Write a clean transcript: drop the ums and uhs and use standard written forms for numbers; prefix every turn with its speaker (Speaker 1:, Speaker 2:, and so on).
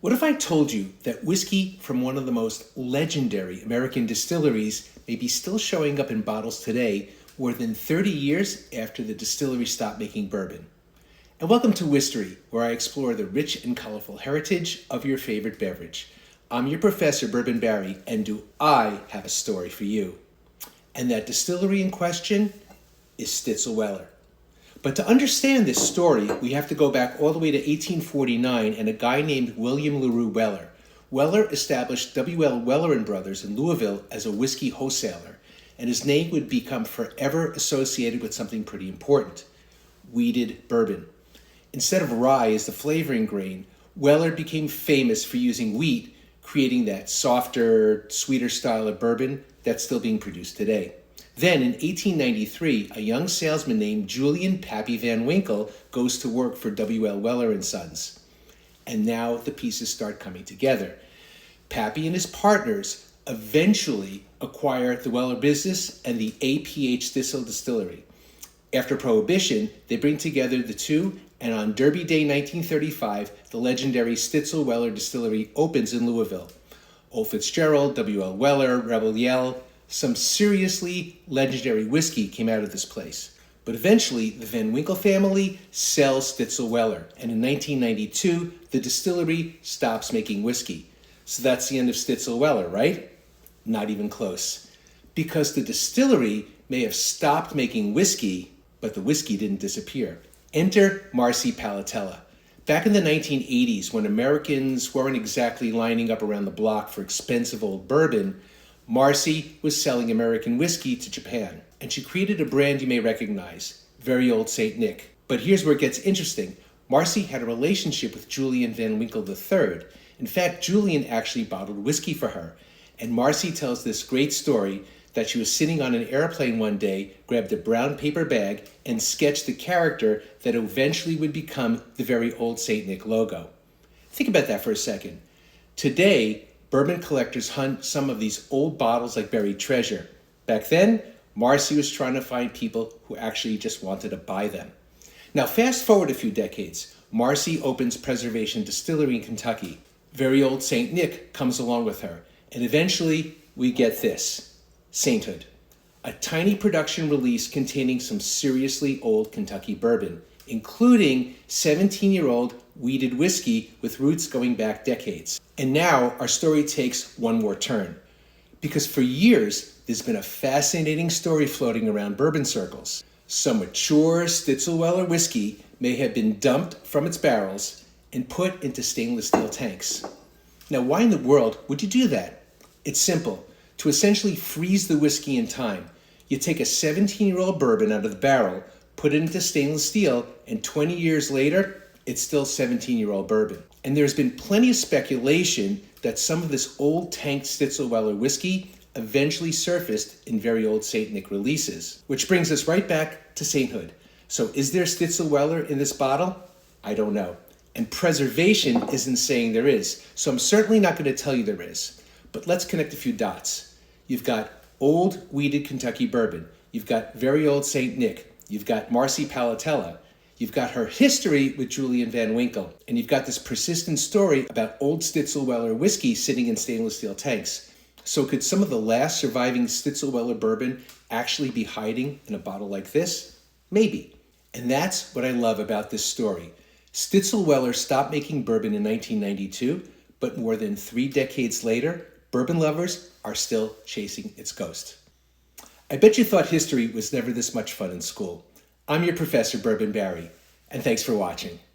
Speaker 1: What if I told you that whiskey from one of the most legendary American distilleries may be still showing up in bottles today, more than 30 years after the distillery stopped making bourbon? And welcome to Whistory, where I explore the rich and colorful heritage of your favorite beverage. I'm your professor, Bourbon Barry, and do I have a story for you? And that distillery in question is Stitzel-Weller. But to understand this story, we have to go back all the way to 1849 and a guy named William LaRue Weller. Weller established W.L. Weller and Brothers in Louisville as a whiskey wholesaler, and his name would become forever associated with something pretty important: wheated bourbon. Instead of rye as the flavoring grain, Weller became famous for using wheat, creating that softer, sweeter style of bourbon that's still being produced today. Then in 1893, a young salesman named Julian Pappy Van Winkle goes to work for W.L. Weller and Sons. And now the pieces start coming together. Pappy and his partners eventually acquire the Weller business and the APH Stitzel Distillery. After Prohibition, they bring together the two, and on Derby Day 1935, the legendary Stitzel-Weller Distillery opens in Louisville. Old Fitzgerald, W.L. Weller, Rebel Yell, some seriously legendary whiskey came out of this place. But eventually, the Van Winkle family sells Stitzel-Weller, and in 1992, the distillery stops making whiskey. So that's the end of Stitzel-Weller, right? Not even close. Because the distillery may have stopped making whiskey, but the whiskey didn't disappear. Enter Marcy Palatella. Back in the 1980s, when Americans weren't exactly lining up around the block for expensive old bourbon, Marcy was selling American whiskey to Japan, and she created a brand you may recognize, Very Old St. Nick. But here's where it gets interesting. Marcy had a relationship with Julian Van Winkle III. In fact, Julian actually bottled whiskey for her, and Marcy tells this great story that she was sitting on an airplane one day, grabbed a brown paper bag, and sketched the character that eventually would become the Very Old St. Nick logo. Think about that for a second. Today, bourbon collectors hunt some of these old bottles like buried treasure. Back then, Marcy was trying to find people who actually just wanted to buy them. Now, fast forward a few decades. Marcy opens Preservation Distillery in Kentucky. Very Old St. Nick comes along with her. And eventually, we get this: Sainthood, a tiny production release containing some seriously old Kentucky bourbon, including 17-year-old wheated whiskey with roots going back decades. And now our story takes one more turn, because for years there's been a fascinating story floating around bourbon circles. Some mature Stitzel-Weller whiskey may have been dumped from its barrels and put into stainless steel tanks. Now, why in the world would you do that? It's simple. To essentially freeze the whiskey in time, you take a 17-year-old bourbon out of the barrel, put it into stainless steel, and 20 years later, it's still 17-year-old bourbon. And there's been plenty of speculation that some of this old tanked Stitzel-Weller whiskey eventually surfaced in Very Old St. Nick releases. Which brings us right back to sainthood. So is there Stitzel-Weller in this bottle? I don't know. And preservation isn't saying there is. So I'm certainly not going to tell you there is. But let's connect a few dots. You've got old wheated Kentucky bourbon. You've got Very Old St. Nick. You've got Marcy Palatella. You've got her history with Julian Van Winkle. And you've got this persistent story about old Stitzel-Weller whiskey sitting in stainless steel tanks. So could some of the last surviving Stitzel-Weller bourbon actually be hiding in a bottle like this? Maybe. And that's what I love about this story. Stitzel-Weller stopped making bourbon in 1992, but more than 3 decades later, bourbon lovers are still chasing its ghost. I bet you thought history was never this much fun in school. I'm your professor, Bourbon Barry, and thanks for watching.